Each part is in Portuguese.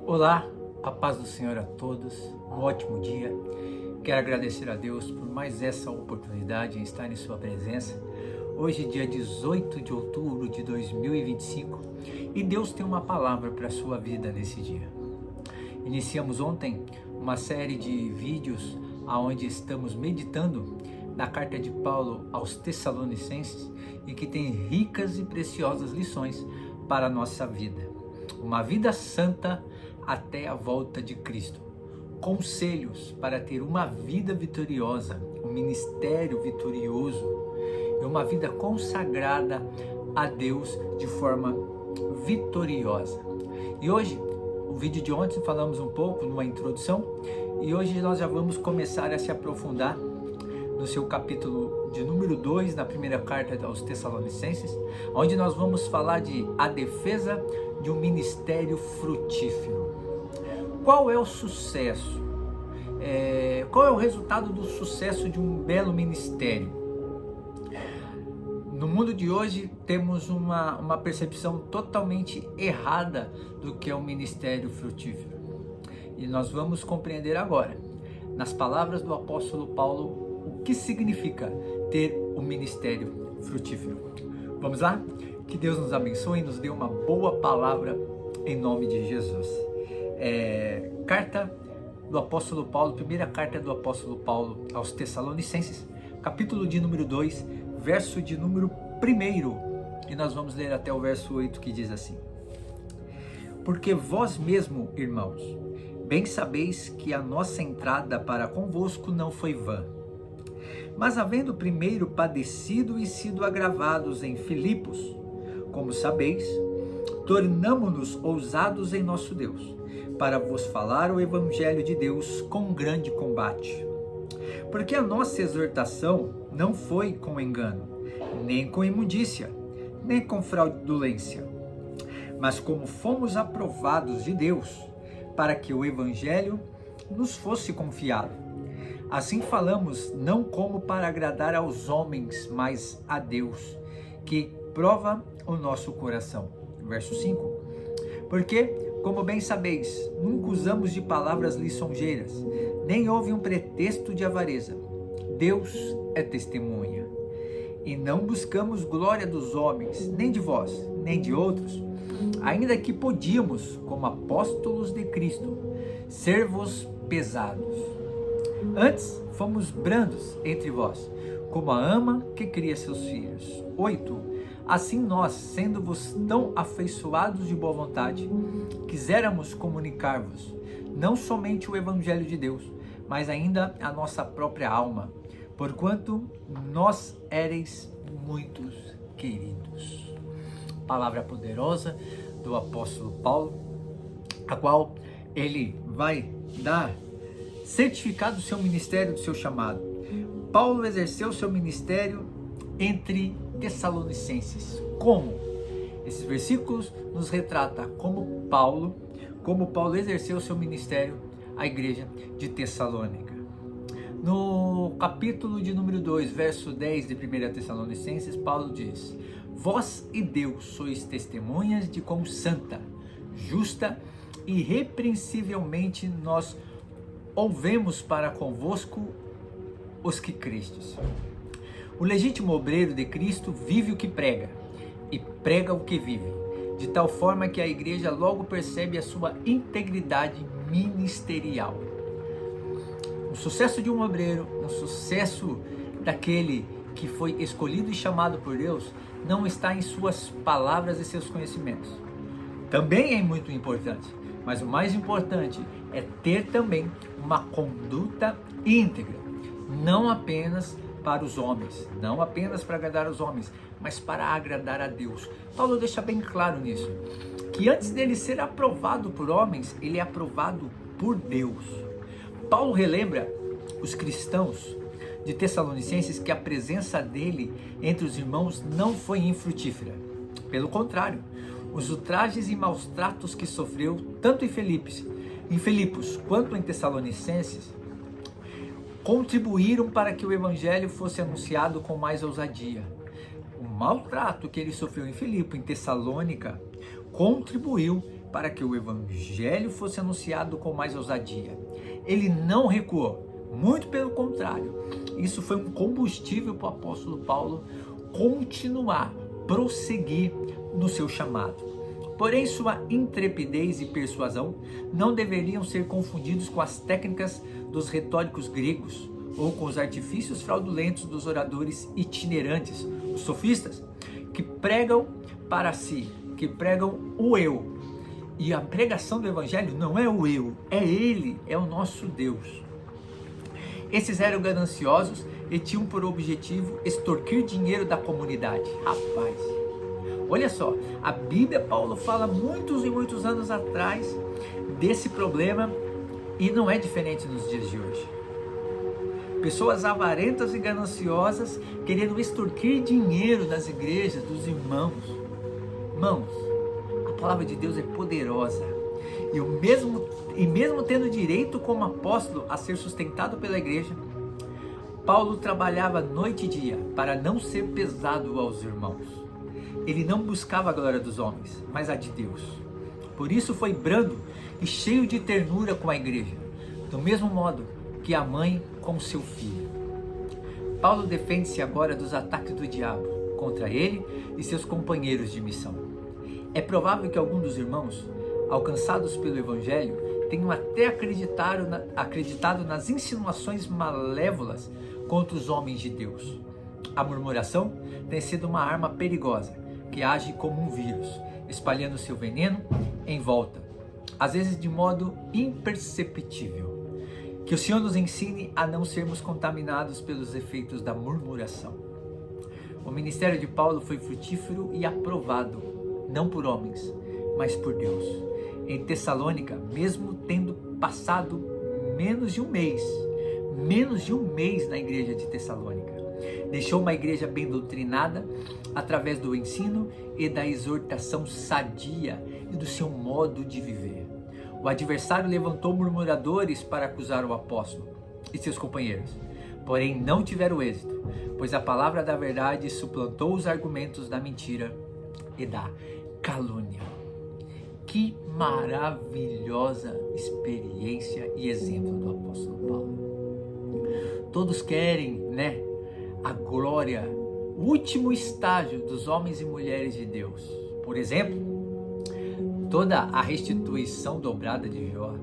Olá, a paz do Senhor a todos, um ótimo dia. Quero agradecer a Deus por mais essa oportunidade em estar em sua presença. Hoje, dia 18 de outubro de 2025, e Deus tem uma palavra para a sua vida nesse dia. Iniciamos ontem uma série de vídeos onde estamos meditando na carta de Paulo aos Tessalonicenses e que tem ricas e preciosas lições para a nossa vida. Uma vida santa até a volta de Cristo. Conselhos para ter uma vida vitoriosa, um ministério vitorioso e uma vida consagrada a Deus de forma vitoriosa. E hoje, o vídeo de ontem falamos um pouco numa introdução e hoje nós já vamos começar a se aprofundar no seu capítulo de número 2, na primeira carta aos Tessalonicenses, onde nós vamos falar de a defesa de um ministério frutífero. Qual é o sucesso? Qual é o resultado do sucesso de um belo ministério? No mundo de hoje temos uma percepção totalmente errada do que é um ministério frutífero. E nós vamos compreender agora, nas palavras do apóstolo Paulo, o que significa ter um ministério frutífero. Vamos lá? Que Deus nos abençoe e nos dê uma boa palavra em nome de Jesus. Carta do apóstolo Paulo, primeira carta do apóstolo Paulo aos Tessalonicenses, capítulo de número 2, verso de número 1, e nós vamos ler até o verso 8, que diz assim: Porque vós mesmo, irmãos, bem sabeis que a nossa entrada para convosco não foi vã. Mas havendo primeiro padecido e sido agravados em Filipos, como sabeis, tornamo-nos ousados em nosso Deus, para vos falar o Evangelho de Deus com grande combate. Porque a nossa exortação não foi com engano, nem com imundícia, nem com fraudulência, mas como fomos aprovados de Deus, para que o Evangelho nos fosse confiado. Assim falamos, não como para agradar aos homens, mas a Deus, que prova o nosso coração. Verso 5. Porque, como bem sabeis, nunca usamos de palavras lisonjeiras, nem houve um pretexto de avareza. Deus é testemunha. E não buscamos glória dos homens, nem de vós, nem de outros, ainda que podíamos, como apóstolos de Cristo, ser-vos pesados. Antes fomos brandos entre vós, como a ama que cria seus filhos. 8. Assim nós, sendo-vos tão afeiçoados de boa vontade, quiséramos comunicar-vos, não somente o Evangelho de Deus, mas ainda a nossa própria alma, porquanto nós éreis muitos queridos. Palavra poderosa do apóstolo Paulo, a qual ele vai dar certificado do seu ministério, do seu chamado. Paulo exerceu seu ministério entre Tessalonicenses. Como? Esses versículos nos retratam como Paulo exerceu seu ministério à igreja de Tessalônica. No capítulo de número 2, verso 10 de 1 Tessalonicenses, Paulo diz: Vós e Deus sois testemunhas de quão santa, justa e irrepreensivelmente nós ouvemos para convosco os que crestes. O legítimo obreiro de Cristo vive o que prega e prega o que vive, de tal forma que a igreja logo percebe a sua integridade ministerial. O sucesso de um obreiro, o sucesso daquele que foi escolhido e chamado por Deus, não está em suas palavras e seus conhecimentos. Também é muito importante, mas o mais importante é ter também uma conduta íntegra, não apenas para os homens, não apenas para agradar os homens, mas para agradar a Deus. Paulo deixa bem claro nisso, que antes dele ser aprovado por homens, ele é aprovado por Deus. Paulo relembra os cristãos de Tessalonicenses que a presença dele entre os irmãos não foi infrutífera. Pelo contrário, os ultrajes e maus tratos que sofreu tanto em Filipos quanto em Tessalonicenses contribuíram para que o evangelho fosse anunciado com mais ousadia. O maltrato que ele sofreu em Filipe, em Tessalônica, contribuiu para que o evangelho fosse anunciado com mais ousadia. Ele não recuou, muito pelo contrário. Isso foi um combustível para o apóstolo Paulo continuar, prosseguir no seu chamado. Porém, sua intrepidez e persuasão não deveriam ser confundidos com as técnicas dos retóricos gregos ou com os artifícios fraudulentos dos oradores itinerantes, os sofistas, que pregam para si, que pregam o eu. E a pregação do evangelho não é o eu, é ele, é o nosso Deus. Esses eram gananciosos e tinham por objetivo extorquir dinheiro da comunidade. Rapaz, olha só, a Bíblia, Paulo fala muitos e muitos anos atrás desse problema e não é diferente nos dias de hoje. Pessoas avarentas e gananciosas querendo extorquir dinheiro das igrejas, dos irmãos. Irmãos, a palavra de Deus é poderosa. E mesmo tendo direito como apóstolo a ser sustentado pela igreja, Paulo trabalhava noite e dia para não ser pesado aos irmãos. Ele não buscava a glória dos homens, mas a de Deus. Por isso foi brando e cheio de ternura com a igreja, do mesmo modo que a mãe com seu filho. Paulo defende-se agora dos ataques do diabo contra ele e seus companheiros de missão. É provável que alguns dos irmãos, alcançados pelo evangelho, tenham até acreditado nas insinuações malévolas contra os homens de Deus. A murmuração tem sido uma arma perigosa que age como um vírus, espalhando seu veneno em volta, às vezes de modo imperceptível. Que o Senhor nos ensine a não sermos contaminados pelos efeitos da murmuração. O ministério de Paulo foi frutífero e aprovado, não por homens, mas por Deus. Em Tessalônica, mesmo tendo passado menos de um mês na igreja de Tessalônica, deixou uma igreja bem doutrinada através do ensino e da exortação sadia e do seu modo de viver. O adversário levantou murmuradores para acusar o apóstolo e seus companheiros, porém não tiveram êxito, pois a palavra da verdade suplantou os argumentos da mentira e da calúnia. Que maravilhosa experiência e exemplo do apóstolo Paulo. Todos querem, a glória, o último estágio dos homens e mulheres de Deus. Por exemplo, toda a restituição dobrada de Jó,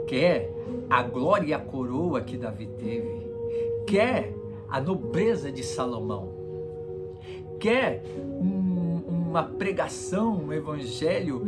quer a glória e a coroa que Davi teve, quer a nobreza de Salomão, quer uma pregação, um evangelho,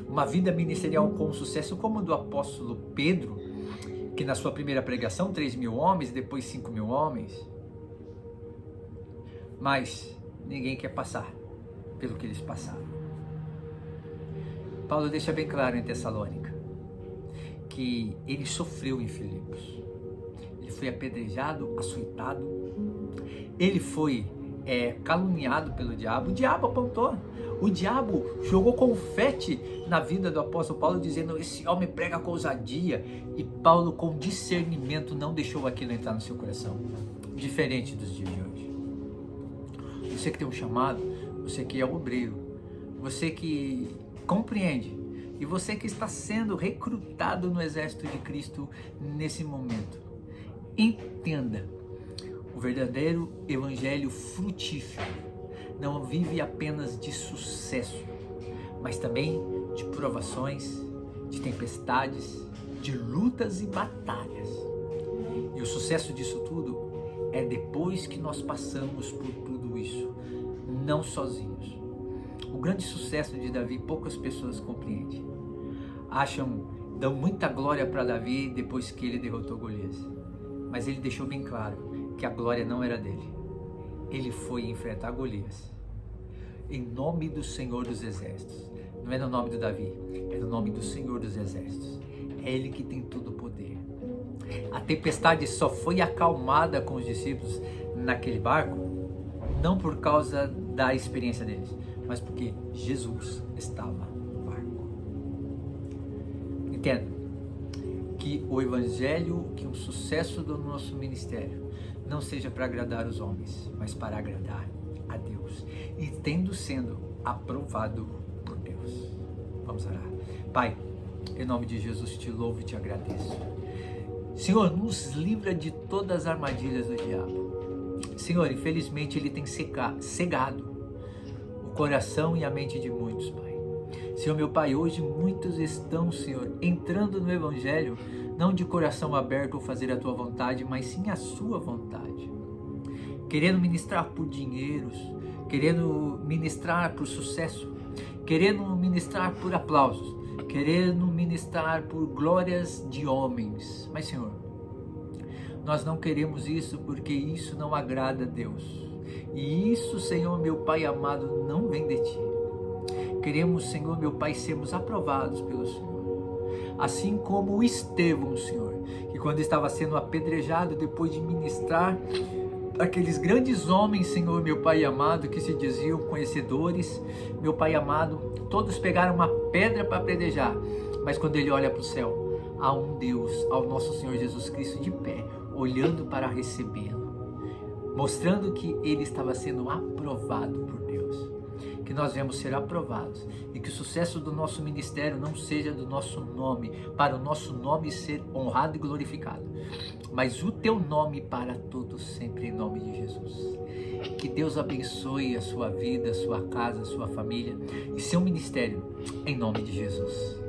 uma vida ministerial com sucesso, como do apóstolo Pedro, que na sua primeira pregação 3.000 homens, depois 5.000 homens, mas ninguém quer passar pelo que eles passaram. Paulo deixa bem claro em Tessalônica que ele sofreu em Filipos. Ele foi apedrejado, açoitado, ele foi caluniado pelo diabo. O diabo apontou, o diabo jogou confete na vida do apóstolo Paulo, dizendo: esse homem prega com ousadia. E Paulo, com discernimento, não deixou aquilo entrar no seu coração, diferente dos dias de hoje. Você que tem um chamado, você que é obreiro, você que compreende, e você que está sendo recrutado no exército de Cristo nesse momento, entenda: o verdadeiro evangelho frutífero não vive apenas de sucesso, mas também de provações, de tempestades, de lutas e batalhas. E o sucesso disso tudo é depois que nós passamos por tudo isso, não sozinhos. O grande sucesso de Davi poucas pessoas compreendem. Dão muita glória para Davi depois que ele derrotou Golias. Mas ele deixou bem claro que a glória não era dele. Ele foi enfrentar Golias em nome do Senhor dos Exércitos. Não é no nome do Davi, é no nome do Senhor dos Exércitos. É Ele que tem todo o poder. A tempestade só foi acalmada com os discípulos naquele barco, não por causa da experiência deles, mas porque Jesus estava no barco. Entenda que o evangelho, que o sucesso do nosso ministério não seja para agradar os homens, mas para agradar a Deus, e tendo sendo aprovado por Deus. Vamos orar. Pai, em nome de Jesus te louvo e te agradeço. Senhor, nos livra de todas as armadilhas do diabo. Senhor, infelizmente ele tem cegado o coração e a mente de muitos, Pai. Senhor, meu Pai, hoje muitos estão, Senhor, entrando no Evangelho, não de coração aberto ou fazer a Tua vontade, mas sim a Sua vontade. Querendo ministrar por dinheiros, querendo ministrar por sucesso, querendo ministrar por aplausos, querendo ministrar por glórias de homens. Mas, Senhor, nós não queremos isso porque isso não agrada a Deus. E isso, Senhor, meu Pai amado, não vem de Ti. Queremos, Senhor, meu Pai, sermos aprovados pelo Senhor. Assim como o Estevão, Senhor, que quando estava sendo apedrejado, depois de ministrar aqueles grandes homens, Senhor, meu Pai amado, que se diziam conhecedores, meu Pai amado, todos pegaram uma pedra para apedrejar, mas quando ele olha para o céu, há um Deus, ao nosso Senhor Jesus Cristo de pé, olhando para recebê-lo, mostrando que ele estava sendo aprovado por Deus. Que nós venhamos ser aprovados e que o sucesso do nosso ministério não seja do nosso nome, para o nosso nome ser honrado e glorificado, mas o teu nome para todos sempre, em nome de Jesus. Que Deus abençoe a sua vida, a sua casa, a sua família e seu ministério, em nome de Jesus.